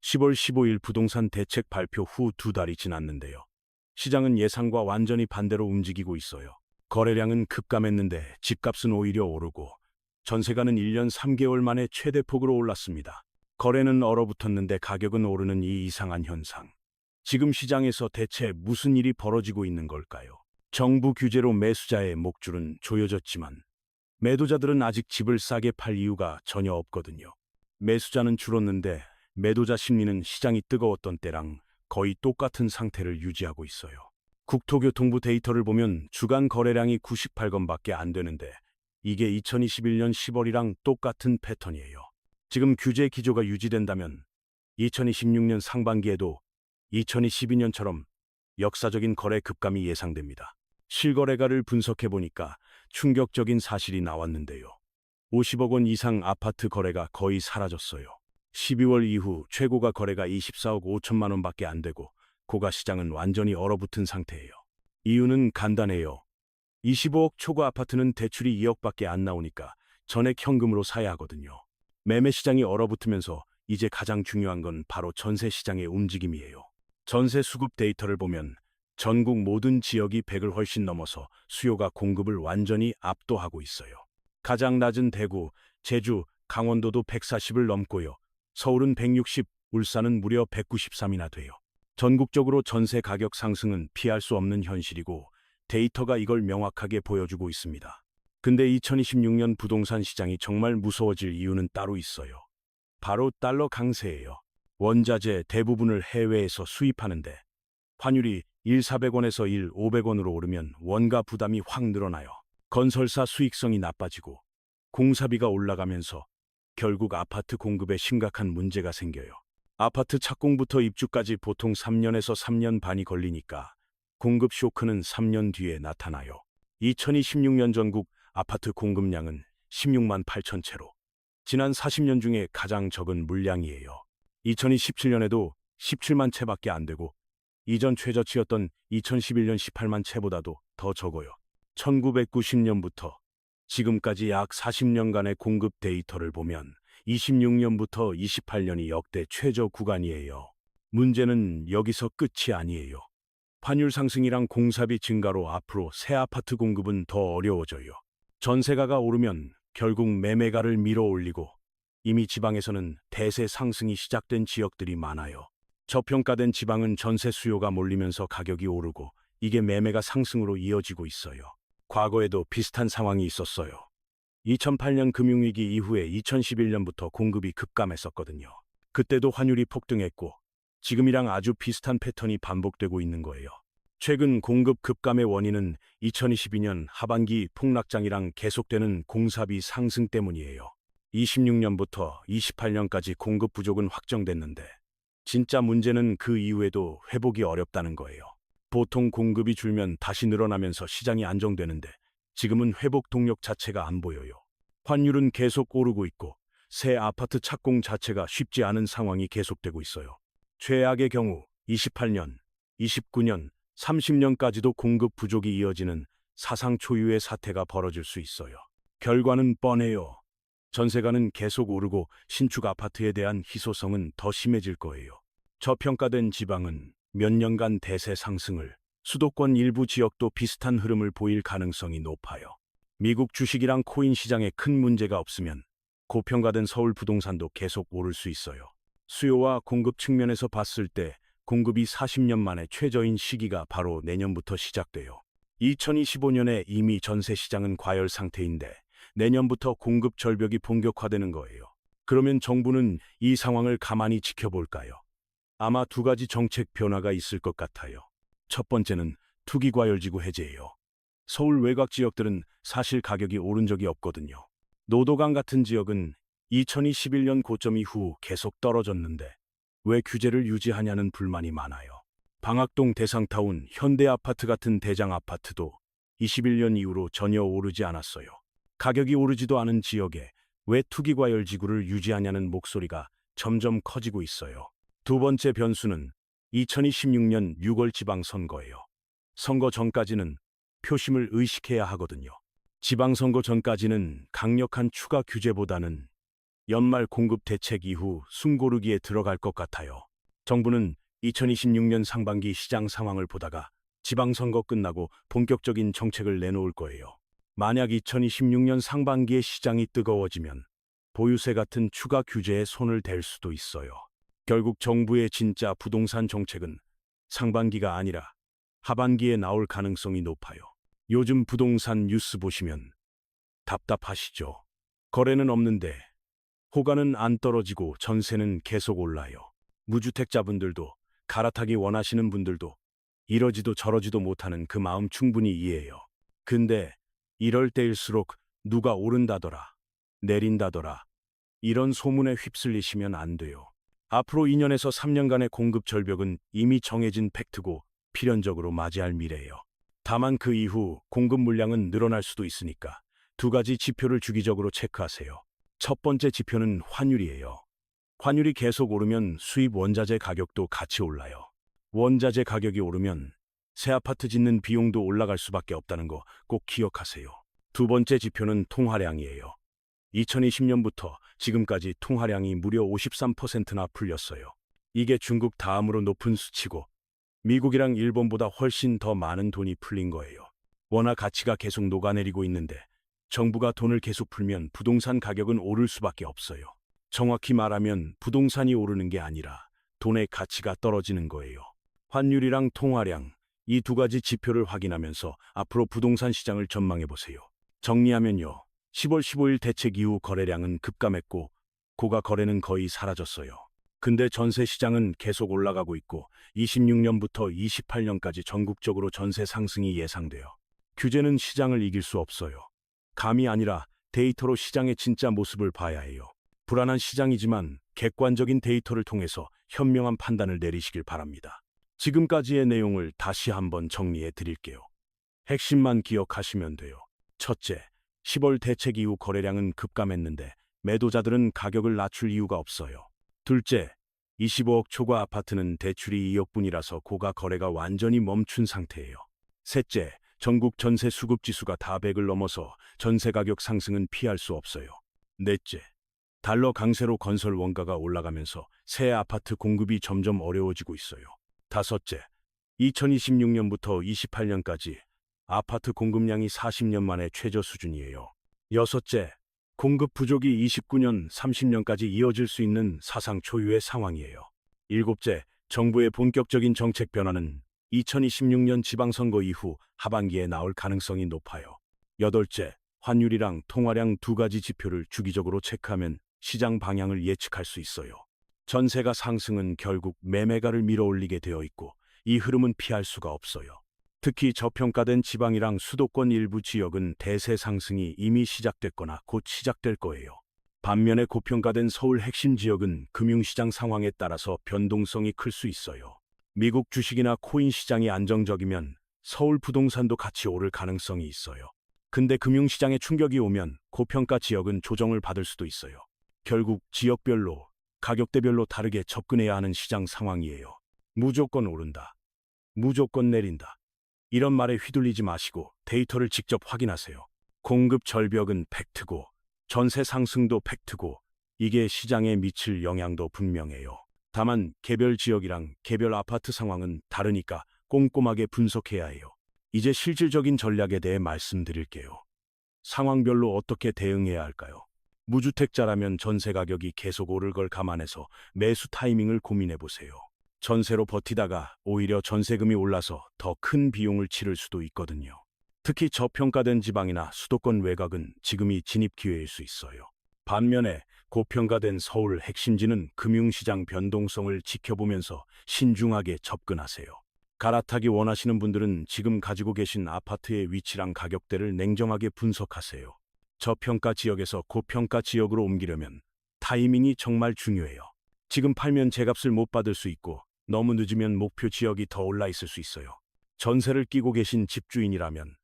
10월 15일 부동산 대책 발표 후 2달이 지났는데요. 시장은 예상과 완전히 반대로 움직이고 있어요. 거래량은 급감했는데 집값은 오히려 오르고 전세가는 1년 3개월 만에 최대폭으로 올랐습니다. 거래는 얼어붙었는데 가격은 오르는 이 이상한 현상. 지금 시장에서 대체 무슨 일이 벌어지고 있는 걸까요? 정부 규제로 매수자의 목줄은 조여졌지만 매도자들은 아직 집을 싸게 팔 이유가 전혀 없거든요. 매수자는 줄었는데 매도자 심리는 시장이 뜨거웠던 때랑 거의 똑같은 상태를 유지하고 있어요. 국토교통부 데이터를 보면 주간 거래량이 98건밖에 안 되는데 이게 2021년 10월이랑 똑같은 패턴이에요. 지금 규제 기조가 유지된다면 2026년 상반기에도 2022년처럼 역사적인 거래 급감이 예상됩니다. 실거래가를 분석해보니까 충격적인 사실이 나왔는데요. 50억 원 이상 아파트 거래가 거의 사라졌어요. 12월 이후 최고가 거래가 24억 5천만 원밖에 안 되고 고가 시장은 완전히 얼어붙은 상태예요. 이유는 간단해요. 25억 초과 아파트는 대출이 2억밖에 안 나오니까 전액 현금으로 사야 하거든요. 매매 시장이 얼어붙으면서 이제 가장 중요한 건 바로 전세 시장의 움직임이에요. 전세 수급 데이터를 보면 전국 모든 지역이 100을 훨씬 넘어서 수요가 공급을 완전히 압도하고 있어요. 가장 낮은 대구, 제주, 강원도도 140을 넘고요. 서울은 160, 울산은 무려 193이나 돼요. 전국적으로 전세 가격 상승은 피할 수 없는 현실이고 데이터가 이걸 명확하게 보여주고 있습니다. 근데 2026년 부동산 시장이 정말 무서워질 이유는 따로 있어요. 바로 달러 강세예요. 원자재 대부분을 해외에서 수입하는데 환율이 1,400원에서 1,500원으로 오르면 원가 부담이 확 늘어나요. 건설사 수익성이 나빠지고 공사비가 올라가면서 결국 아파트 공급에 심각한 문제가 생겨요. 아파트 착공부터 입주까지 보통 3년에서 3년 반이 걸리니까 공급 쇼크는 3년 뒤에 나타나요. 2026년 전국 아파트 공급량은 16만 8천 채로 지난 40년 중에 가장 적은 물량이에요. 2027년에도 17만 채밖에 안 되고 이전 최저치였던 2011년 18만 채보다도 더 적어요. 1990년부터 지금까지 약 40년간의 공급 데이터를 보면 26년부터 28년이 역대 최저 구간이에요. 문제는 여기서 끝이 아니에요. 환율 상승이랑 공사비 증가로 앞으로 새 아파트 공급은 더 어려워져요. 전세가가 오르면 결국 매매가를 밀어올리고 이미 지방에서는 대세 상승이 시작된 지역들이 많아요. 저평가된 지방은 전세 수요가 몰리면서 가격이 오르고 이게 매매가 상승으로 이어지고 있어요. 과거에도 비슷한 상황이 있었어요. 2008년 금융위기 이후에 2011년부터 공급이 급감했었거든요. 그때도 환율이 폭등했고 지금이랑 아주 비슷한 패턴이 반복되고 있는 거예요. 최근 공급 급감의 원인은 2022년 하반기 폭락장이랑 계속되는 공사비 상승 때문이에요. 26년부터 28년까지 공급 부족은 확정됐는데 진짜 문제는 그 이후에도 회복이 어렵다는 거예요. 보통 공급이 줄면 다시 늘어나면서 시장이 안정되는데 지금은 회복 동력 자체가 안 보여요. 환율은 계속 오르고 있고 새 아파트 착공 자체가 쉽지 않은 상황이 계속되고 있어요. 최악의 경우 28년, 29년, 30년까지도 공급 부족이 이어지는 사상 초유의 사태가 벌어질 수 있어요. 결과는 뻔해요. 전세가는 계속 오르고 신축 아파트에 대한 희소성은 더 심해질 거예요. 저평가된 지방은 몇 년간 대세 상승을, 수도권 일부 지역도 비슷한 흐름을 보일 가능성이 높아요. 미국 주식이랑 코인 시장에 큰 문제가 없으면 고평가된 서울 부동산도 계속 오를 수 있어요. 수요와 공급 측면에서 봤을 때 공급이 40년 만에 최저인 시기가 바로 내년부터 시작돼요. 2025년에 이미 전세 시장은 과열 상태인데 내년부터 공급 절벽이 본격화되는 거예요. 그러면 정부는 이 상황을 가만히 지켜볼까요? 아마 두 가지 정책 변화가 있을 것 같아요. 첫 번째는 투기과열지구 해제예요. 서울 외곽 지역들은 사실 가격이 오른 적이 없거든요. 노도강 같은 지역은 2021년 고점 이후 계속 떨어졌는데 왜 규제를 유지하냐는 불만이 많아요. 방학동 대상타운, 현대아파트 같은 대장 아파트도 21년 이후로 전혀 오르지 않았어요. 가격이 오르지도 않은 지역에 왜 투기과열지구를 유지하냐는 목소리가 점점 커지고 있어요. 두 번째 변수는 2026년 6월 지방선거예요. 선거 전까지는 표심을 의식해야 하거든요. 지방선거 전까지는 강력한 추가 규제보다는 연말 공급 대책 이후 숨고르기에 들어갈 것 같아요. 정부는 2026년 상반기 시장 상황을 보다가 지방선거 끝나고 본격적인 정책을 내놓을 거예요. 만약 2026년 상반기에 시장이 뜨거워지면 보유세 같은 추가 규제에 손을 댈 수도 있어요. 결국 정부의 진짜 부동산 정책은 상반기가 아니라 하반기에 나올 가능성이 높아요. 요즘 부동산 뉴스 보시면 답답하시죠? 거래는 없는데 호가는 안 떨어지고 전세는 계속 올라요. 무주택자분들도 갈아타기 원하시는 분들도 이러지도 저러지도 못하는 그 마음 충분히 이해해요. 근데 이럴 때일수록 누가 오른다더라, 내린다더라, 이런 소문에 휩쓸리시면 안 돼요. 앞으로 2년에서 3년간의 공급 절벽은 이미 정해진 팩트고 필연적으로 맞이할 미래예요. 다만 그 이후 공급 물량은 늘어날 수도 있으니까 두 가지 지표를 주기적으로 체크하세요. 첫 번째 지표는 환율이에요. 환율이 계속 오르면 수입 원자재 가격도 같이 올라요. 원자재 가격이 오르면 새 아파트 짓는 비용도 올라갈 수밖에 없다는 거 꼭 기억하세요. 두 번째 지표는 통화량이에요. 2020년부터 지금까지 통화량이 무려 53%나 풀렸어요. 이게 중국 다음으로 높은 수치고 미국이랑 일본보다 훨씬 더 많은 돈이 풀린 거예요. 원화 가치가 계속 녹아내리고 있는데 정부가 돈을 계속 풀면 부동산 가격은 오를 수밖에 없어요. 정확히 말하면 부동산이 오르는 게 아니라 돈의 가치가 떨어지는 거예요. 환율이랑 통화량, 이 두 가지 지표를 확인하면서 앞으로 부동산 시장을 전망해 보세요. 정리하면요. 10월 15일 대책 이후 거래량은 급감했고 고가 거래는 거의 사라졌어요. 근데 전세 시장은 계속 올라가고 있고 26년부터 28년까지 전국적으로 전세 상승이 예상돼요. 규제는 시장을 이길 수 없어요. 감이 아니라 데이터로 시장의 진짜 모습을 봐야 해요. 불안한 시장이지만 객관적인 데이터를 통해서 현명한 판단을 내리시길 바랍니다. 지금까지의 내용을 다시 한번 정리해 드릴게요. 핵심만 기억하시면 돼요. 첫째, 10월 대책 이후 거래량은 급감했는데 매도자들은 가격을 낮출 이유가 없어요. 둘째, 25억 초과 아파트는 대출이 2억뿐이라서 고가 거래가 완전히 멈춘 상태예요. 셋째, 전국 전세 수급 지수가 다 100을 넘어서 전세 가격 상승은 피할 수 없어요. 넷째, 달러 강세로 건설 원가가 올라가면서 새 아파트 공급이 점점 어려워지고 있어요. 다섯째, 2026년부터 28년까지 아파트 공급량이 40년 만에 최저 수준이에요. 여섯째, 공급 부족이 29년, 30년까지 이어질 수 있는 사상 초유의 상황이에요. 일곱째, 정부의 본격적인 정책 변화는 2026년 지방선거 이후 하반기에 나올 가능성이 높아요. 여덟째, 환율이랑 통화량 두 가지 지표를 주기적으로 체크하면 시장 방향을 예측할 수 있어요. 전세가 상승은 결국 매매가를 밀어올리게 되어 있고 이 흐름은 피할 수가 없어요. 특히 저평가된 지방이랑 수도권 일부 지역은 대세 상승이 이미 시작됐거나 곧 시작될 거예요. 반면에 고평가된 서울 핵심 지역은 금융시장 상황에 따라서 변동성이 클 수 있어요. 미국 주식이나 코인 시장이 안정적이면 서울 부동산도 같이 오를 가능성이 있어요. 근데 금융시장에 충격이 오면 고평가 지역은 조정을 받을 수도 있어요. 결국 지역별로, 가격대별로 다르게 접근해야 하는 시장 상황이에요. 무조건 오른다, 무조건 내린다, 이런 말에 휘둘리지 마시고 데이터를 직접 확인하세요. 공급 절벽은 팩트고 전세 상승도 팩트고 이게 시장에 미칠 영향도 분명해요. 다만 개별 지역이랑 개별 아파트 상황은 다르니까 꼼꼼하게 분석해야 해요. 이제 실질적인 전략에 대해 말씀드릴게요. 상황별로 어떻게 대응해야 할까요? 무주택자라면 전세 가격이 계속 오를 걸 감안해서 매수 타이밍을 고민해 보세요. 전세로 버티다가 오히려 전세금이 올라서 더 큰 비용을 치를 수도 있거든요. 특히 저평가된 지방이나 수도권 외곽은 지금이 진입 기회일 수 있어요. 반면에 고평가된 서울 핵심지는 금융시장 변동성을 지켜보면서 신중하게 접근하세요. 갈아타기 원하시는 분들은 지금 가지고 계신 아파트의 위치랑 가격대를 냉정하게 분석하세요. 저평가 지역에서 고평가 지역으로 옮기려면 타이밍이 정말 중요해요. 지금 팔면 제값을 못 받을 수 있고 너무 늦으면 목표 지역이 더 올라 있을 수 있어요. 전세를 끼고 계신 집주인이라면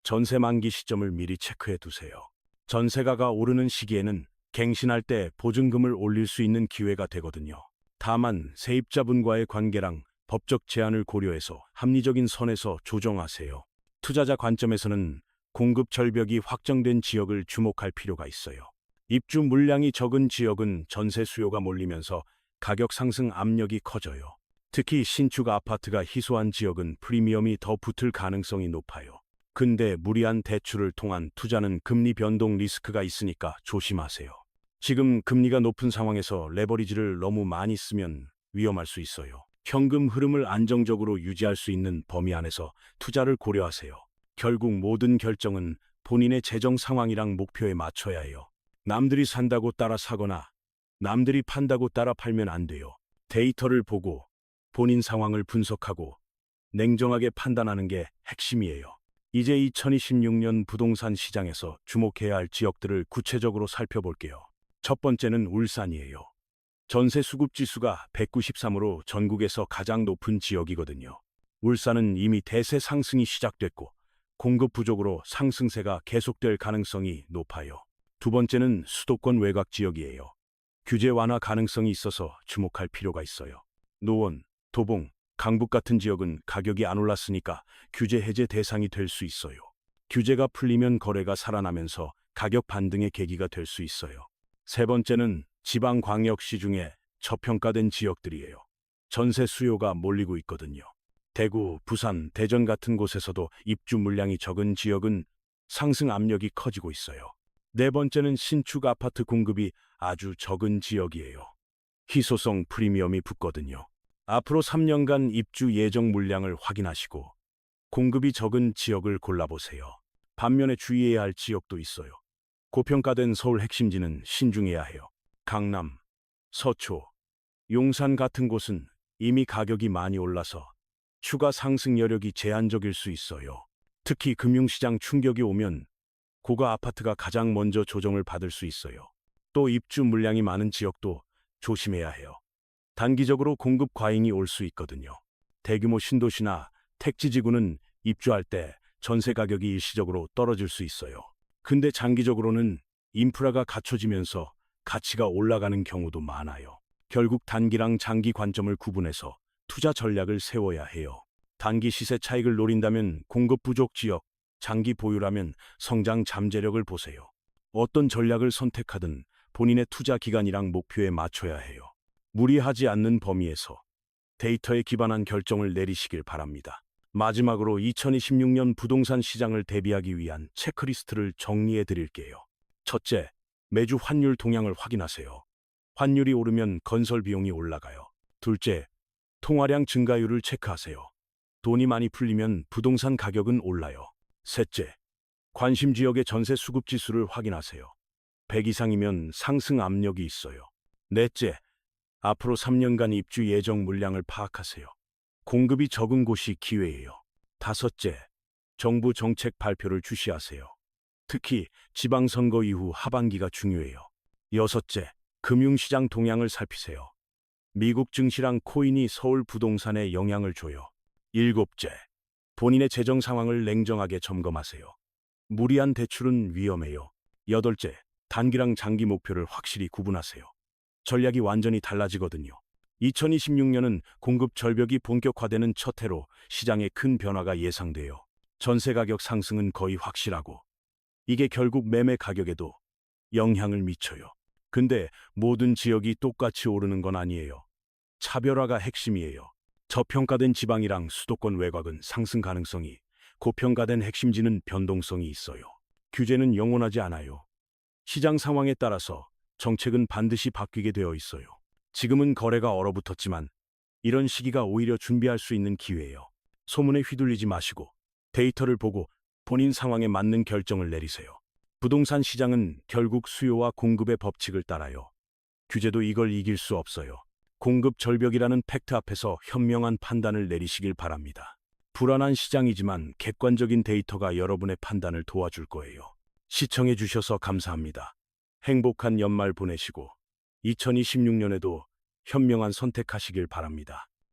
전세 만기 시점을 미리 체크해 두세요. 전세가가 오르는 시기에는 갱신할 때 보증금을 올릴 수 있는 기회가 되거든요. 다만 세입자분과의 관계랑 법적 제한을 고려해서 합리적인 선에서 조정하세요. 투자자 관점에서는 공급 절벽이 확정된 지역을 주목할 필요가 있어요. 입주 물량이 적은 지역은 전세 수요가 몰리면서 가격 상승 압력이 커져요. 특히 신축 아파트가 희소한 지역은 프리미엄이 더 붙을 가능성이 높아요. 근데 무리한 대출을 통한 투자는 금리 변동 리스크가 있으니까 조심하세요. 지금 금리가 높은 상황에서 레버리지를 너무 많이 쓰면 위험할 수 있어요. 현금 흐름을 안정적으로 유지할 수 있는 범위 안에서 투자를 고려하세요. 결국 모든 결정은 본인의 재정 상황이랑 목표에 맞춰야 해요. 남들이 산다고 따라 사거나 남들이 판다고 따라 팔면 안 돼요. 데이터를 보고 본인 상황을 분석하고 냉정하게 판단하는 게 핵심이에요. 이제 2026년 부동산 시장에서 주목해야 할 지역들을 구체적으로 살펴볼게요. 첫 번째는 울산이에요. 전세 수급 지수가 193으로 전국에서 가장 높은 지역이거든요. 울산은 이미 대세 상승이 시작됐고 공급 부족으로 상승세가 계속될 가능성이 높아요. 두 번째는 수도권 외곽 지역이에요. 규제 완화 가능성이 있어서 주목할 필요가 있어요. 노원, 도봉, 강북 같은 지역은 가격이 안 올랐으니까 규제 해제 대상이 될 수 있어요. 규제가 풀리면 거래가 살아나면서 가격 반등의 계기가 될 수 있어요. 세 번째는 지방광역시 중에 저평가된 지역들이에요. 전세 수요가 몰리고 있거든요. 대구, 부산, 대전 같은 곳에서도 입주 물량이 적은 지역은 상승 압력이 커지고 있어요. 네 번째는 신축 아파트 공급이 아주 적은 지역이에요. 희소성 프리미엄이 붙거든요. 앞으로 3년간 입주 예정 물량을 확인하시고 공급이 적은 지역을 골라보세요. 반면에 주의해야 할 지역도 있어요. 고평가된 서울 핵심지는 신중해야 해요. 강남, 서초, 용산 같은 곳은 이미 가격이 많이 올라서 추가 상승 여력이 제한적일 수 있어요. 특히 금융시장 충격이 오면 고가 아파트가 가장 먼저 조정을 받을 수 있어요. 또 입주 물량이 많은 지역도 조심해야 해요. 단기적으로 공급 과잉이 올 수 있거든요. 대규모 신도시나 택지지구는 입주할 때 전세 가격이 일시적으로 떨어질 수 있어요. 근데 장기적으로는 인프라가 갖춰지면서 가치가 올라가는 경우도 많아요. 결국 단기랑 장기 관점을 구분해서 투자 전략을 세워야 해요. 단기 시세 차익을 노린다면 공급 부족 지역, 장기 보유라면 성장 잠재력을 보세요. 어떤 전략을 선택하든 본인의 투자 기간이랑 목표에 맞춰야 해요. 무리하지 않는 범위에서 데이터에 기반한 결정을 내리시길 바랍니다. 마지막으로 2026년 부동산 시장을 대비하기 위한 체크리스트를 정리해 드릴게요. 첫째, 매주 환율 동향을 확인하세요. 환율이 오르면 건설 비용이 올라가요. 둘째, 통화량 증가율을 체크하세요. 돈이 많이 풀리면 부동산 가격은 올라요. 셋째, 관심 지역의 전세 수급 지수를 확인하세요. 100 이상이면 상승 압력이 있어요. 넷째, 앞으로 3년간 입주 예정 물량을 파악하세요. 공급이 적은 곳이 기회예요. 다섯째, 정부 정책 발표를 주시하세요. 특히 지방선거 이후 하반기가 중요해요. 여섯째, 금융시장 동향을 살피세요. 미국 증시랑 코인이 서울 부동산에 영향을 줘요. 일곱째, 본인의 재정 상황을 냉정하게 점검하세요. 무리한 대출은 위험해요. 여덟째, 단기랑 장기 목표를 확실히 구분하세요. 전략이 완전히 달라지거든요. 2026년은 공급 절벽이 본격화되는 첫 해로 시장에 큰 변화가 예상돼요. 전세 가격 상승은 거의 확실하고 이게 결국 매매 가격에도 영향을 미쳐요. 근데 모든 지역이 똑같이 오르는 건 아니에요. 차별화가 핵심이에요. 저평가된 지방이랑 수도권 외곽은 상승 가능성이, 고평가된 핵심지는 변동성이 있어요. 규제는 영원하지 않아요. 시장 상황에 따라서 정책은 반드시 바뀌게 되어 있어요. 지금은 거래가 얼어붙었지만 이런 시기가 오히려 준비할 수 있는 기회예요. 소문에 휘둘리지 마시고 데이터를 보고 본인 상황에 맞는 결정을 내리세요. 부동산 시장은 결국 수요와 공급의 법칙을 따라요. 규제도 이걸 이길 수 없어요. 공급 절벽이라는 팩트 앞에서 현명한 판단을 내리시길 바랍니다. 불안한 시장이지만 객관적인 데이터가 여러분의 판단을 도와줄 거예요. 시청해 주셔서 감사합니다. 행복한 연말 보내시고 2026년에도 현명한 선택하시길 바랍니다.